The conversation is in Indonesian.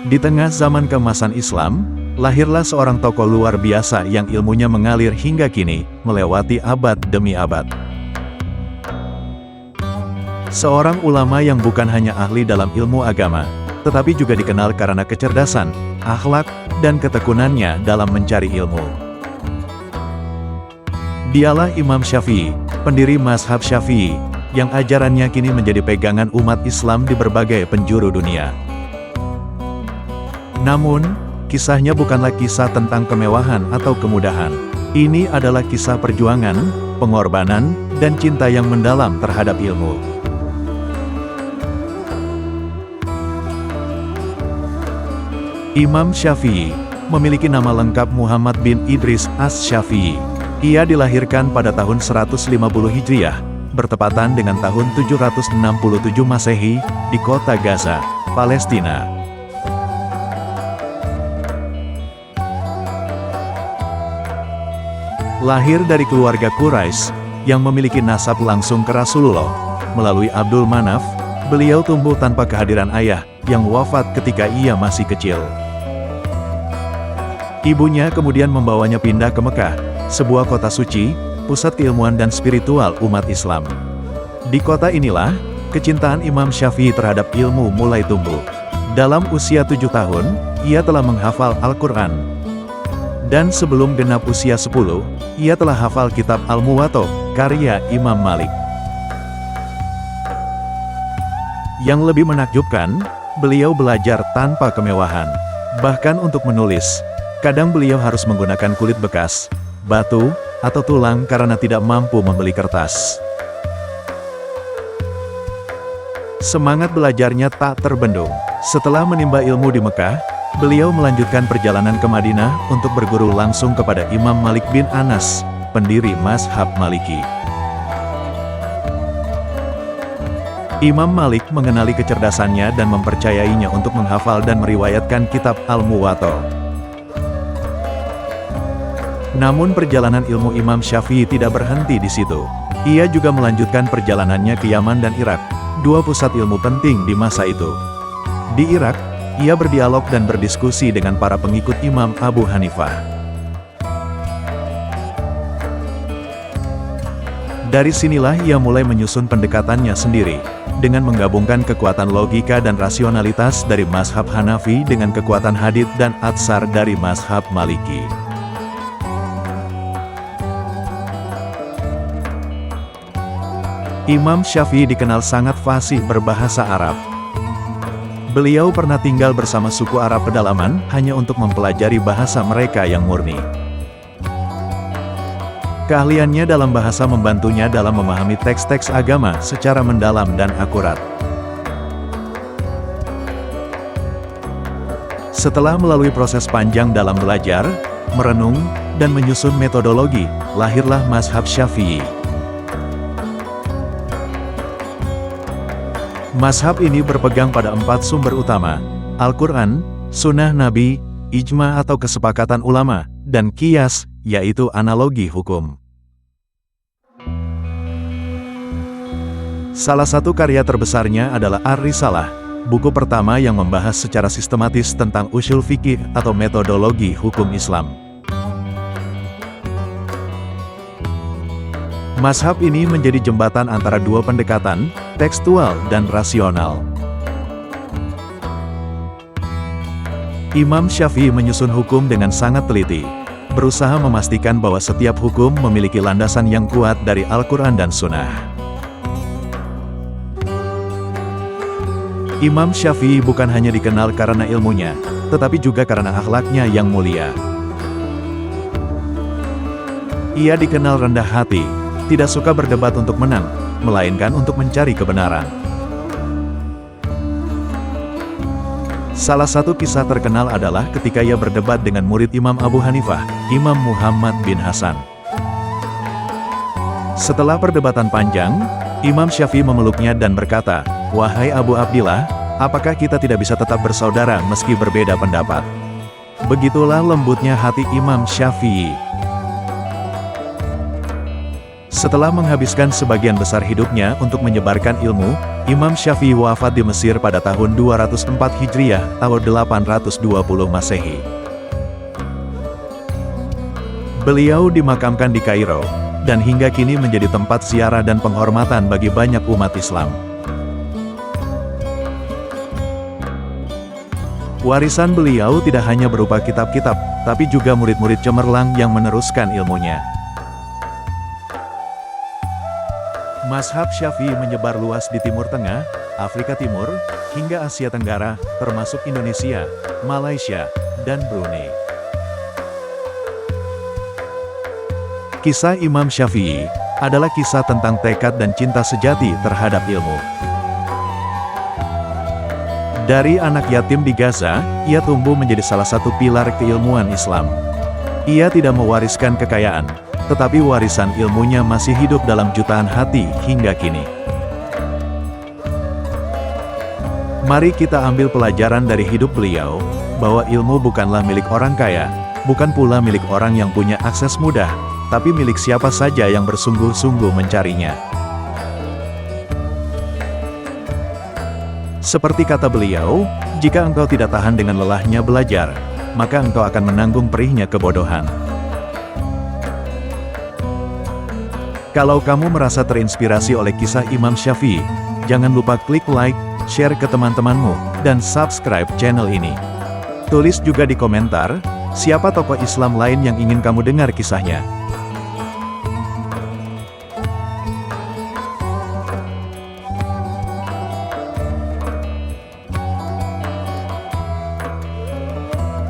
Di tengah zaman keemasan Islam, lahirlah seorang tokoh luar biasa yang ilmunya mengalir hingga kini, melewati abad demi abad. Seorang ulama yang bukan hanya ahli dalam ilmu agama, tetapi juga dikenal karena kecerdasan, akhlak, dan ketekunannya dalam mencari ilmu. Dialah Imam Syafi'i, pendiri mazhab Syafi'i, yang ajarannya kini menjadi pegangan umat Islam di berbagai penjuru dunia. Namun, kisahnya bukanlah kisah tentang kemewahan atau kemudahan. Ini adalah kisah perjuangan, pengorbanan, dan cinta yang mendalam terhadap ilmu. Imam Syafi'i memiliki nama lengkap Muhammad bin Idris Asy-Syafi'i. Ia dilahirkan pada tahun 150 Hijriah, bertepatan dengan tahun 767 Masehi, di kota Gaza, Palestina. Lahir dari keluarga Quraisy yang memiliki nasab langsung ke Rasulullah, melalui Abdul Manaf, beliau tumbuh tanpa kehadiran ayah, yang wafat ketika ia masih kecil. Ibunya kemudian membawanya pindah ke Mekah, sebuah kota suci, pusat keilmuan dan spiritual umat Islam. Di kota inilah, kecintaan Imam Syafi'i terhadap ilmu mulai tumbuh. Dalam usia 7 tahun, ia telah menghafal Al-Quran. Dan sebelum genap usia 10, ia telah hafal kitab Al-Muwatta, karya Imam Malik. Yang lebih menakjubkan, beliau belajar tanpa kemewahan. Bahkan untuk menulis, kadang beliau harus menggunakan kulit bekas, batu, atau tulang karena tidak mampu membeli kertas. Semangat belajarnya tak terbendung. Setelah menimba ilmu di Mekah, beliau melanjutkan perjalanan ke Madinah untuk berguru langsung kepada Imam Malik bin Anas, pendiri mazhab Maliki. Imam Malik mengenali kecerdasannya dan mempercayainya untuk menghafal dan meriwayatkan kitab Al-Muwatta. Namun perjalanan ilmu Imam Syafi'i tidak berhenti di situ. Ia juga melanjutkan perjalanannya ke Yaman dan Irak, dua pusat ilmu penting di masa itu. Di Irak, ia berdialog dan berdiskusi dengan para pengikut Imam Abu Hanifah. Dari sinilah ia mulai menyusun pendekatannya sendiri, dengan menggabungkan kekuatan logika dan rasionalitas dari mazhab Hanafi dengan kekuatan hadits dan atsar dari mazhab Maliki. Imam Syafi'i dikenal sangat fasih berbahasa Arab. Beliau pernah tinggal bersama suku Arab pedalaman hanya untuk mempelajari bahasa mereka yang murni. Keahliannya dalam bahasa membantunya dalam memahami teks-teks agama secara mendalam dan akurat. Setelah melalui proses panjang dalam belajar, merenung, dan menyusun metodologi, lahirlah mazhab Syafi'i. Mazhab ini berpegang pada 4 sumber utama, Al-Quran, Sunnah Nabi, Ijma atau kesepakatan ulama, dan Qiyas, yaitu analogi hukum. Salah satu karya terbesarnya adalah Ar-Risalah, buku pertama yang membahas secara sistematis tentang ushul fikih atau metodologi hukum Islam. Mazhab ini menjadi jembatan antara dua pendekatan, tekstual dan rasional. Imam Syafi'i menyusun hukum dengan sangat teliti, berusaha memastikan bahwa setiap hukum memiliki landasan yang kuat dari Al-Quran dan Sunnah. Imam Syafi'i bukan hanya dikenal karena ilmunya, tetapi juga karena akhlaknya yang mulia. Ia dikenal rendah hati, tidak suka berdebat untuk menang, melainkan untuk mencari kebenaran. Salah satu kisah terkenal adalah ketika ia berdebat dengan murid Imam Abu Hanifah, Imam Muhammad bin Hasan. Setelah perdebatan panjang, Imam Syafi'i memeluknya dan berkata, "Wahai Abu Abdillah, apakah kita tidak bisa tetap bersaudara meski berbeda pendapat?" Begitulah lembutnya hati Imam Syafi'i. Setelah menghabiskan sebagian besar hidupnya untuk menyebarkan ilmu, Imam Syafi'i wafat di Mesir pada tahun 204 Hijriah, tahun 820 Masehi. Beliau dimakamkan di Kairo, dan hingga kini menjadi tempat ziarah dan penghormatan bagi banyak umat Islam. Warisan beliau tidak hanya berupa kitab-kitab, tapi juga murid-murid cemerlang yang meneruskan ilmunya. Mazhab Syafi'i menyebar luas di Timur Tengah, Afrika Timur, hingga Asia Tenggara, termasuk Indonesia, Malaysia, dan Brunei. Kisah Imam Syafi'i adalah kisah tentang tekad dan cinta sejati terhadap ilmu. Dari anak yatim di Gaza, ia tumbuh menjadi salah satu pilar keilmuan Islam. Ia tidak mewariskan kekayaan, tetapi warisan ilmunya masih hidup dalam jutaan hati hingga kini. Mari kita ambil pelajaran dari hidup beliau, bahwa ilmu bukanlah milik orang kaya, bukan pula milik orang yang punya akses mudah, tapi milik siapa saja yang bersungguh-sungguh mencarinya. Seperti kata beliau, jika engkau tidak tahan dengan lelahnya belajar, maka engkau akan menanggung perihnya kebodohan. Kalau kamu merasa terinspirasi oleh kisah Imam Syafi'i, jangan lupa klik like, share ke teman-temanmu, dan subscribe channel ini. Tulis juga di komentar, siapa tokoh Islam lain yang ingin kamu dengar kisahnya.